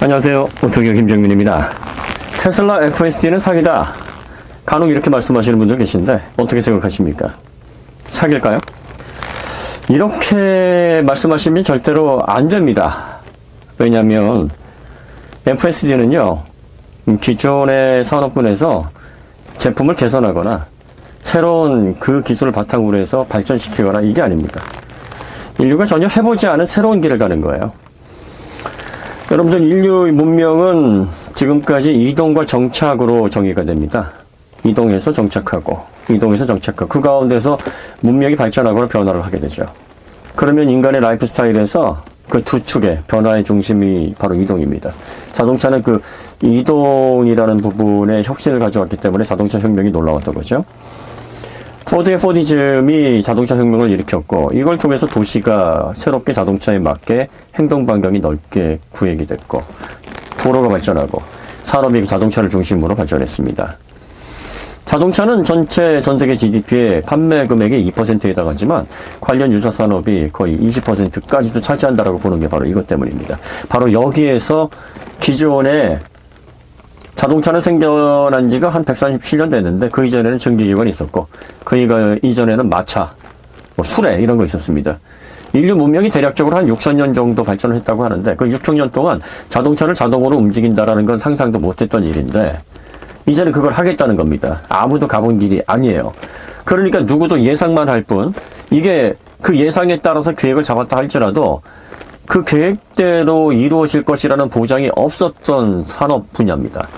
안녕하세요. 오토기어 김정민입니다. 테슬라 FSD는 사기다. 간혹 이렇게 말씀하시는 분들 계신데 어떻게 생각하십니까? 사기일까요? 이렇게 말씀하시면 절대로 안 됩니다. 왜냐하면 FSD는요, 기존의 산업군에서 제품을 개선하거나 새로운 그 기술을 바탕으로 해서 발전시키거나 이게 아닙니다. 인류가 전혀 해보지 않은 새로운 길을 가는 거예요. 여러분들, 인류의 문명은 지금까지 이동과 정착으로 정의가 됩니다. 이동해서 정착하고, 이동해서 정착하고, 그 가운데서 문명이 발전하거나 변화를 하게 되죠. 그러면 인간의 라이프 스타일에서 그 두 축의 변화의 중심이 바로 이동입니다. 자동차는 그 이동이라는 부분에 혁신을 가져왔기 때문에 자동차 혁명이 놀라웠던 거죠. 포드의 포디즘이 자동차 혁명을 일으켰고, 이걸 통해서 도시가 새롭게 자동차에 맞게 행동 반경이 넓게 구획이 됐고, 도로가 발전하고, 산업이 자동차를 중심으로 발전했습니다. 자동차는 전체 전 세계 GDP의 판매 금액의 2%에 해당하지만 관련 유사 산업이 거의 20%까지도 차지한다라고 보는 게 바로 이것 때문입니다. 바로 여기에서 기존에 자동차는 생겨난 지가 한 137년 됐는데 그 이전에는 전기기관이 있었고 그 이전에는 마차, 수레 이런 거 있었습니다. 인류 문명이 대략적으로 한 6,000년 정도 발전을 했다고 하는데 그 6,000년 동안 자동차를 자동으로 움직인다라는 건 상상도 못했던 일인데 이제는 그걸 하겠다는 겁니다. 아무도 가본 길이 아니에요. 그러니까 누구도 예상만 할 뿐 이게 그 예상에 따라서 계획을 잡았다 할지라도 그 계획대로 이루어질 것이라는 보장이 없었던 산업 분야입니다.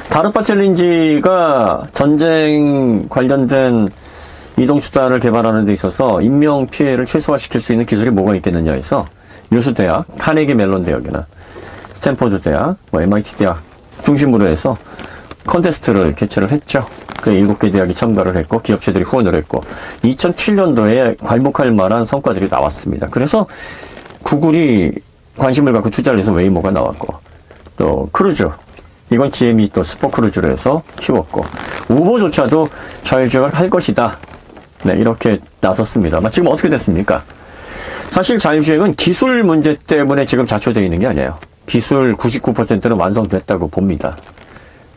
다르파 챌린지가 전쟁 관련된 이동수단을 개발하는 데 있어서 인명 피해를 최소화시킬 수 있는 기술이 뭐가 있겠느냐 해서 유수대학, 카네기 멜론 대학이나 스탠포드 대학, MIT 대학 중심으로 해서 컨테스트를 개최를 했죠. 그 7개 대학이 참가를 했고 기업체들이 후원을 했고 2007년도에 괄목할 만한 성과들이 나왔습니다. 그래서 구글이 관심을 갖고 투자를 해서 웨이모가 나왔고 또 크루즈, 이건 GM이 또 스포크루즈로 해서 키웠고 우버조차도 자율주행을 할 것이다. 네, 이렇게 나섰습니다. 지금 어떻게 됐습니까? 사실 자율주행은 기술 문제 때문에 지금 좌초되어 있는 게 아니에요. 기술 99%는 완성됐다고 봅니다.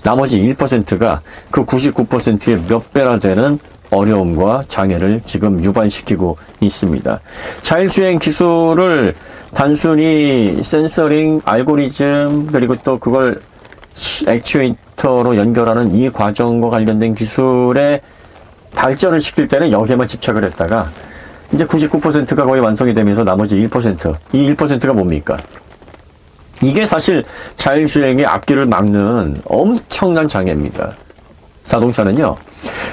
나머지 1%가 그 99%의 몇 배나 되는 어려움과 장애를 지금 유발시키고 있습니다. 자율주행 기술을 단순히 센서링, 알고리즘, 그리고 또 그걸 액추에이터로 연결하는 이 과정과 관련된 기술의 발전을 시킬 때는 여기에만 집착을 했다가 이제 99%가 거의 완성이 되면서 나머지 1%, 이 1%가 뭡니까? 이게 사실 자율주행의 앞길을 막는 엄청난 장애입니다. 자동차는요,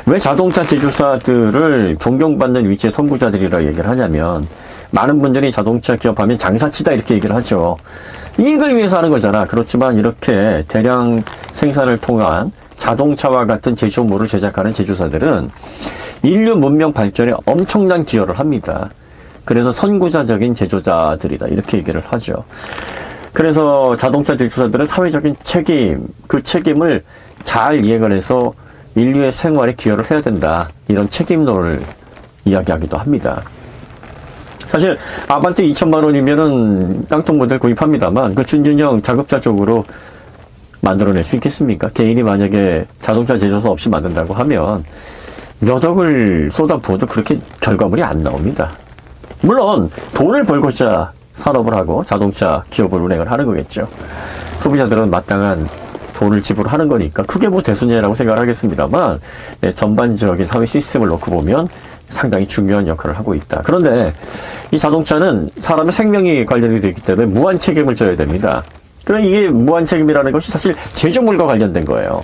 왜 자동차 제조사들을 존경받는 위치의 선구자들이라고 얘기를 하냐면, 많은 분들이 자동차 기업하면 장사치다 이렇게 얘기를 하죠. 이익을 위해서 하는 거잖아. 그렇지만 이렇게 대량 생산을 통한 자동차와 같은 제조물을 제작하는 제조사들은 인류 문명 발전에 엄청난 기여를 합니다. 그래서 선구자적인 제조자들이다 이렇게 얘기를 하죠. 그래서 자동차 제조사들은 사회적인 책임, 그 책임을 잘 이해를 해서 인류의 생활에 기여를 해야 된다. 이런 책임론을 이야기하기도 합니다. 사실 아반떼 2천만 원이면은 땅통 모델 구입합니다만 그 준준형 자급자족으로 만들어낼 수 있겠습니까? 개인이 만약에 자동차 제조사 없이 만든다고 하면 몇 억을 쏟아부어도 그렇게 결과물이 안 나옵니다. 물론 돈을 벌고자 산업을 하고 자동차 기업을 운행을 하는 거겠죠. 소비자들은 마땅한 돈을 지불하는 거니까 그게 뭐 대수냐라고 생각을 하겠습니다만 전반적인 사회 시스템을 놓고 보면 상당히 중요한 역할을 하고 있다. 그런데 이 자동차는 사람의 생명이 관련이 되어 있기 때문에 무한 책임을 져야 됩니다. 그러니까 이게 무한 책임이라는 것이 사실 제조물과 관련된 거예요.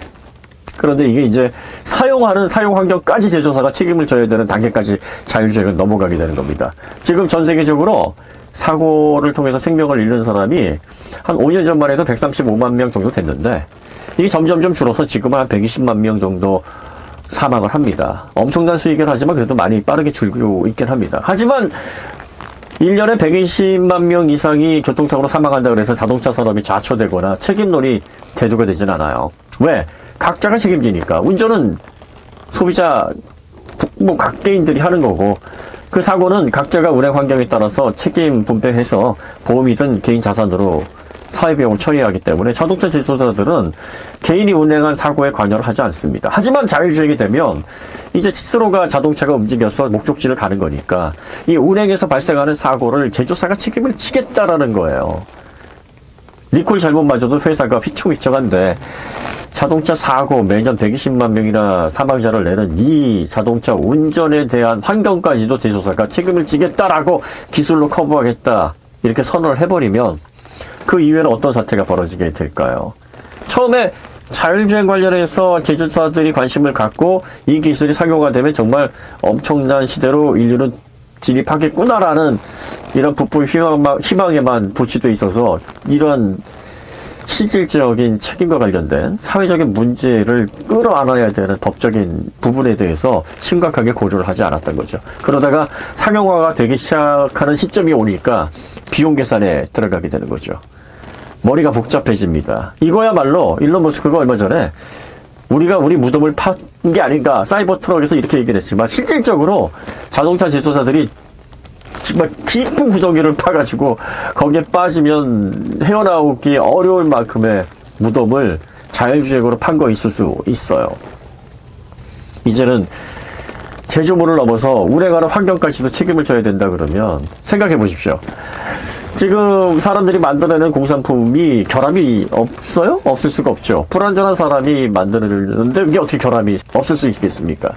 그런데 이게 이제 사용하는 사용 환경까지 제조사가 책임을 져야 되는 단계까지 자율주행을 넘어가게 되는 겁니다. 지금 전 세계적으로 사고를 통해서 생명을 잃는 사람이 한 5년 전만 해도 135만 명 정도 됐는데 이게 점점점 줄어서 지금 한 120만 명 정도 사망을 합니다. 엄청난 수이긴 하지만 그래도 많이 빠르게 줄고 있긴 합니다. 하지만 1년에 120만 명 이상이 교통사고로 사망한다 그래서 자동차 산업이 좌초되거나 책임론이 대두가 되진 않아요. 왜? 각자가 책임지니까. 운전은 소비자, 각개인들이 하는 거고 그 사고는 각자가 운행 환경에 따라서 책임 분배해서 보험이든 개인 자산으로 사회비용을 처리하기 때문에 자동차 제조사들은 개인이 운행한 사고에 관여를 하지 않습니다. 하지만 자율주행이 되면 이제 스스로가 자동차가 움직여서 목적지를 가는 거니까 이 운행에서 발생하는 사고를 제조사가 책임을 지겠다라는 거예요. 리콜 잘못마저도 회사가 휘청휘청한데 자동차 사고 매년 120만 명이나 사망자를 내는 이 자동차 운전에 대한 환경까지도 제조사가 책임을 지겠다라고 기술로 커버하겠다 이렇게 선언을 해버리면 그 이후에는 어떤 사태가 벌어지게 될까요? 처음에 자율주행 관련해서 제조사들이 관심을 갖고 이 기술이 상용화 되면 정말 엄청난 시대로 인류는 진입하겠구나라는 이런 부풀 희망에만 부치돼 있어서 이런 실질적인 책임과 관련된 사회적인 문제를 끌어안아야 되는 법적인 부분에 대해서 심각하게 고려를 하지 않았던 거죠. 그러다가 상용화가 되기 시작하는 시점이 오니까 비용 계산에 들어가게 되는 거죠. 머리가 복잡해집니다. 이거야말로 일론 머스크가 얼마 전에 우리가 우리 무덤을 판 게 아닌가 사이버 트럭에서 이렇게 얘기를 했지만 실질적으로 자동차 제조사들이 정말 깊은 구덩이를 파가지고 거기에 빠지면 헤어나오기 어려울 만큼의 무덤을 자율주행으로 판 거 있을 수 있어요. 이제는 제조물을 넘어서 운행하는 환경까지도 책임을 져야 된다 그러면 생각해 보십시오. 지금 사람들이 만들어내는 공산품이 결함이 없어요? 없을 수가 없죠. 불완전한 사람이 만드는데 이게 어떻게 결함이 없을 수 있겠습니까?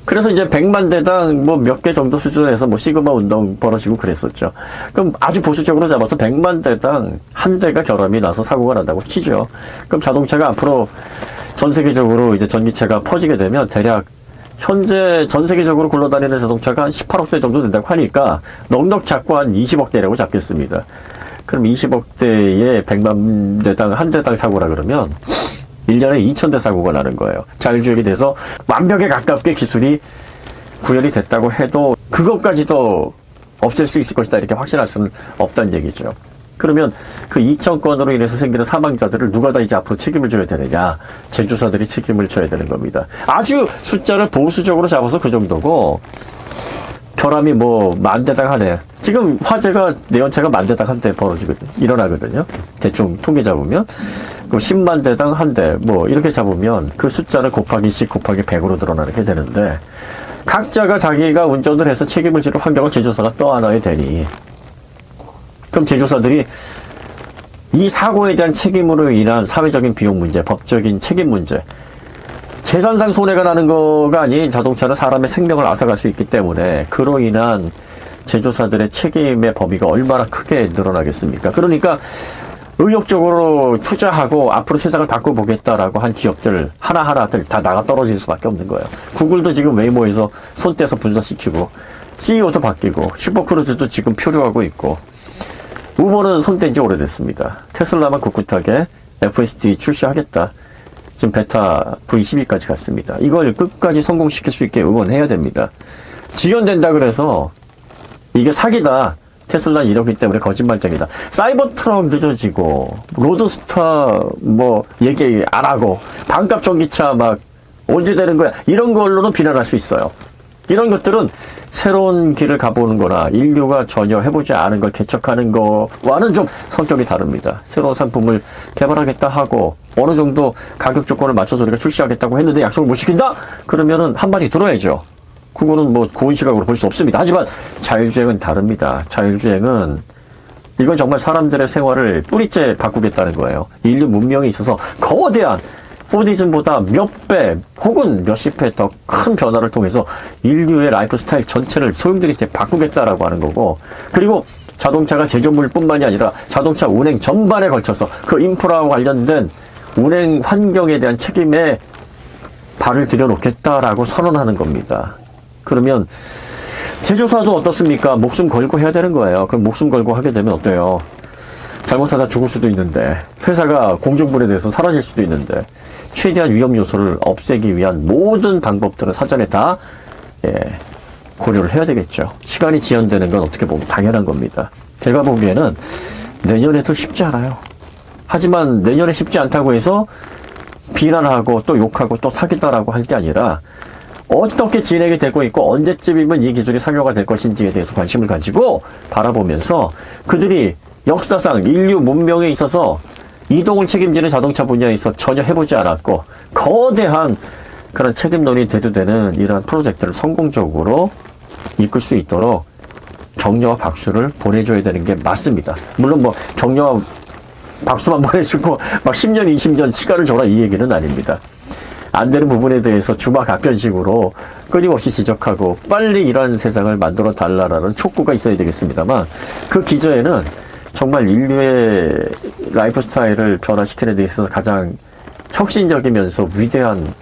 그래서 이제 100만 대당 뭐 몇 개 정도 수준에서 뭐 시그마 운동 벌어지고 그랬었죠. 그럼 아주 보수적으로 잡아서 100만 대당 한 대가 결함이 나서 사고가 난다고 치죠. 그럼 자동차가 앞으로 전 세계적으로 이제 전기차가 퍼지게 되면 대략 현재 전 세계적으로 굴러다니는 자동차가 한 18억 대 정도 된다고 하니까 넉넉 잡고 한 20억 대라고 잡겠습니다. 그럼 20억 대에 100만 대당 한 대당 사고라 그러면 1년에 2,000대 사고가 나는 거예요. 자율주행이 돼서 완벽에 가깝게 기술이 구현이 됐다고 해도 그것까지도 없앨 수 있을 것이다 이렇게 확신할 수는 없다는 얘기죠. 그러면 그 2,000건으로 인해서 생기는 사망자들을 누가 다 이제 앞으로 책임을 져야 되느냐? 제조사들이 책임을 져야 되는 겁니다. 아주 숫자를 보수적으로 잡아서 그 정도고 결함이 뭐 10,000대당 하네. 지금 화재가 내연체가 10,000대당 한 대 벌어지거든요. 일어나거든요. 대충 통계 잡으면 그럼 10만 대당 한 대 뭐 이렇게 잡으면 그 숫자를 곱하기 10 곱하기 100으로 늘어나게 되는데 각자가 자기가 운전을 해서 책임을 지는 환경을 제조사가 떠안아야 되니 그럼 제조사들이 이 사고에 대한 책임으로 인한 사회적인 비용 문제, 법적인 책임 문제, 재산상 손해가 나는 거가 아닌 자동차는 사람의 생명을 앗아갈 수 있기 때문에 그로 인한 제조사들의 책임의 범위가 얼마나 크게 늘어나겠습니까? 그러니까 의욕적으로 투자하고 앞으로 세상을 바꿔보겠다라고 한 기업들 하나하나들 다 나가 떨어질 수밖에 없는 거예요. 구글도 지금 웨이모에서 손 떼서 분사시키고 CEO도 바뀌고 슈퍼크루즈도 지금 표류하고 있고 우버는 손뗀 지 오래됐습니다. 테슬라만 꿋꿋하게 FSD 출시하겠다. 지금 베타 V12까지 갔습니다. 이걸 끝까지 성공시킬 수 있게 응원해야 됩니다. 지연된다 그래서 이게 사기다. 테슬라 이러기 때문에 거짓말쟁이다. 사이버 트럭 늦어지고 로드스터 뭐 얘기 안 하고 반값 전기차 막 언제 되는 거야. 이런 걸로는 비난할 수 있어요. 이런 것들은 새로운 길을 가보는 거나 인류가 전혀 해보지 않은 걸 개척하는 거와는 좀 성격이 다릅니다. 새로운 상품을 개발하겠다 하고 어느 정도 가격 조건을 맞춰서 우리가 출시하겠다고 했는데 약속을 못 지킨다? 그러면은 한마디 들어야죠. 그거는 뭐 고운 시각으로 볼 수 없습니다. 하지만 자율주행은 다릅니다. 자율주행은 이건 정말 사람들의 생활을 뿌리째 바꾸겠다는 거예요. 인류 문명에 있어서 거대한 포디즘보다 몇 배 혹은 몇십 배 더 큰 변화를 통해서 인류의 라이프 스타일 전체를 소용돌이째 바꾸겠다라고 하는 거고, 그리고 자동차가 제조물뿐만이 아니라 자동차 운행 전반에 걸쳐서 그 인프라와 관련된 운행 환경에 대한 책임에 발을 들여놓겠다라고 선언하는 겁니다. 그러면 제조사도 어떻습니까? 목숨 걸고 해야 되는 거예요. 그럼 목숨 걸고 하게 되면 어때요? 잘못하다 죽을 수도 있는데, 회사가 공중분해돼서 사라질 수도 있는데, 최대한 위험 요소를 없애기 위한 모든 방법들은 사전에 다 고려를 해야 되겠죠. 시간이 지연되는 건 어떻게 보면 당연한 겁니다. 제가 보기에는 내년에도 쉽지 않아요. 하지만 내년에 쉽지 않다고 해서 비난하고 또 욕하고 또 사기다라고 할 게 아니라 어떻게 진행이 되고 있고 언제쯤이면 이 기술이 상용화 될 것인지에 대해서 관심을 가지고 바라보면서 그들이 역사상 인류 문명에 있어서 이동을 책임지는 자동차 분야에서 전혀 해보지 않았고 거대한 그런 책임론이 대두되는 이러한 프로젝트를 성공적으로 이끌 수 있도록 격려와 박수를 보내줘야 되는 게 맞습니다. 물론 뭐 격려와 박수만 보내주고 막 10년, 20년 시간을 줘라 이 얘기는 아닙니다. 안 되는 부분에 대해서 주마갑변식으로 끊임없이 지적하고 빨리 이러한 세상을 만들어 달라라는 촉구가 있어야 되겠습니다만 그 기저에는 정말 인류의 라이프 스타일을 변화시키는 데 있어서 가장 혁신적이면서 위대한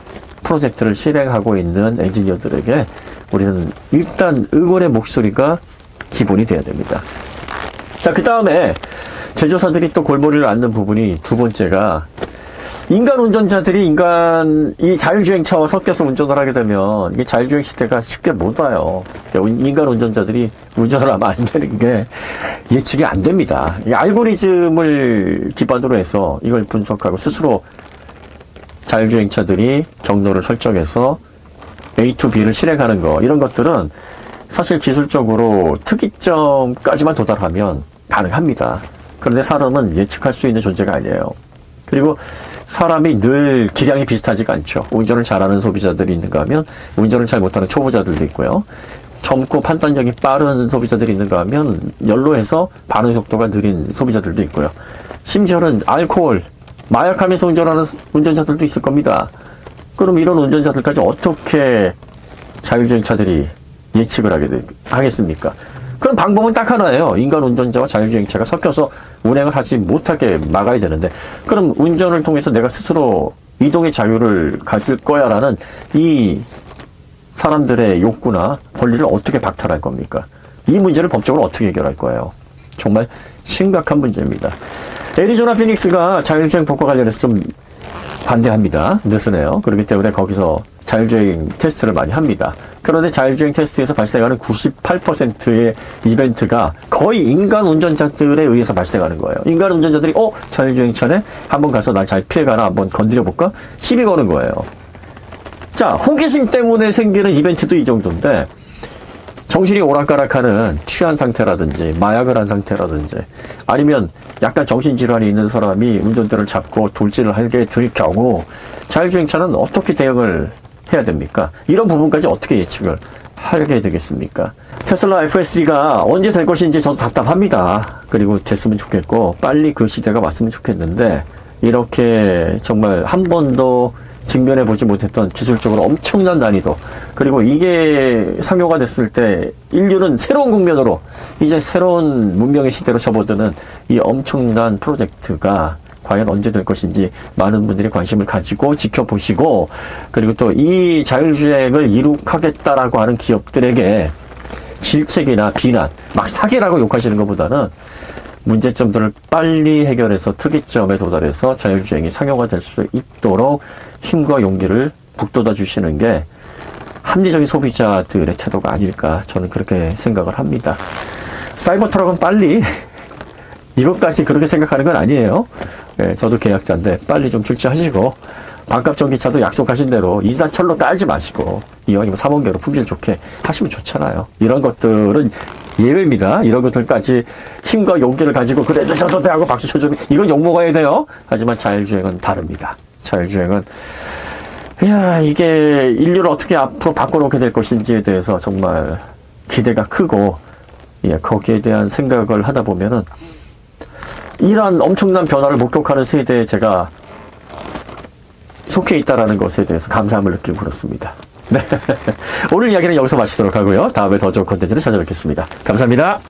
프로젝트를 실행하고 있는 엔지니어들에게 우리는 일단 응원의 목소리가 기본이 돼야 됩니다. 자, 그 다음에 제조사들이 또 골머리를 앓는 부분이 두 번째가 인간 운전자들이 이 자율주행차와 섞여서 운전을 하게 되면 이게 자율주행 시대가 쉽게 못 와요. 인간 운전자들이 운전을 하면 안 되는 게 예측이 안 됩니다. 이 알고리즘을 기반으로 해서 이걸 분석하고 스스로 자율주행차들이 경로를 설정해서 A to B를 실행하는 거 이런 것들은 사실 기술적으로 특이점까지만 도달하면 가능합니다. 그런데 사람은 예측할 수 있는 존재가 아니에요. 그리고 사람이 늘 기량이 비슷하지가 않죠. 운전을 잘하는 소비자들이 있는가 하면 운전을 잘 못하는 초보자들도 있고요. 젊고 판단력이 빠른 소비자들이 있는가 하면 연로해서 반응 속도가 느린 소비자들도 있고요. 심지어는 알코올, 마약하면서 운전하는 운전자들도 있을 겁니다. 그럼 이런 운전자들까지 어떻게 자율주행차들이 예측을 하겠습니까? 그럼 방법은 딱 하나예요. 인간 운전자와 자율주행차가 섞여서 운행을 하지 못하게 막아야 되는데, 그럼 운전을 통해서 내가 스스로 이동의 자유를 가질 거야라는 이 사람들의 욕구나 권리를 어떻게 박탈할 겁니까? 이 문제를 법적으로 어떻게 해결할 거예요? 정말 심각한 문제입니다. 애리조나 피닉스가 자율주행 법과 관련해서 좀 반대합니다. 느슨해요. 그렇기 때문에 거기서 자율주행 테스트를 많이 합니다. 그런데 자율주행 테스트에서 발생하는 98%의 이벤트가 거의 인간 운전자들에 의해서 발생하는 거예요. 인간 운전자들이 자율주행차네? 한번 가서 날 잘 피해가나 한번 건드려볼까? 시비 거는 거예요. 자, 호기심 때문에 생기는 이벤트도 이 정도인데 정신이 오락가락하는 취한 상태라든지 마약을 한 상태라든지 아니면 약간 정신질환이 있는 사람이 운전대를 잡고 돌진을 하게 될 경우 자율주행차는 어떻게 대응을 해야 됩니까? 이런 부분까지 어떻게 예측을 하게 되겠습니까? 테슬라 FSD가 언제 될 것인지 저도 답답합니다. 그리고 됐으면 좋겠고 빨리 그 시대가 왔으면 좋겠는데 이렇게 정말 한 번도 직면해보지 못했던 기술적으로 엄청난 난이도, 그리고 이게 상용화 됐을 때 인류는 새로운 국면으로 이제 새로운 문명의 시대로 접어드는 이 엄청난 프로젝트가 과연 언제 될 것인지 많은 분들이 관심을 가지고 지켜보시고, 그리고 또 이 자율주행을 이룩하겠다라고 하는 기업들에게 질책이나 비난, 막 사기라고 욕하시는 것보다는 문제점들을 빨리 해결해서 특이점에 도달해서 자율주행이 상용화될 수 있도록 힘과 용기를 북돋아 주시는 게 합리적인 소비자들의 태도가 아닐까, 저는 그렇게 생각을 합니다. 사이버 트럭은 빨리 이것까지 그렇게 생각하는 건 아니에요. 예, 저도 계약자인데 빨리 좀 출시하시고 반값 전기차도 약속하신 대로 이사철로 깔지 마시고 이왕이면 3원계로 품질 좋게 하시면 좋잖아요. 이런 것들은 예외입니다. 이런 것들까지 힘과 용기를 가지고 그래도 저도 돼 하고 박수 쳐주면 이건 욕먹어야 돼요. 하지만 자율주행은 다릅니다. 자율주행은 이게 인류를 어떻게 앞으로 바꿔놓게 될 것인지에 대해서 정말 기대가 크고, 거기에 대한 생각을 하다 보면은 이러한 엄청난 변화를 목격하는 세대에 제가 속해 있다라는 것에 대해서 감사함을 느끼고 그렇습니다. 네. 오늘 이야기는 여기서 마치도록 하고요. 다음에 더 좋은 콘텐츠로 찾아뵙겠습니다. 감사합니다.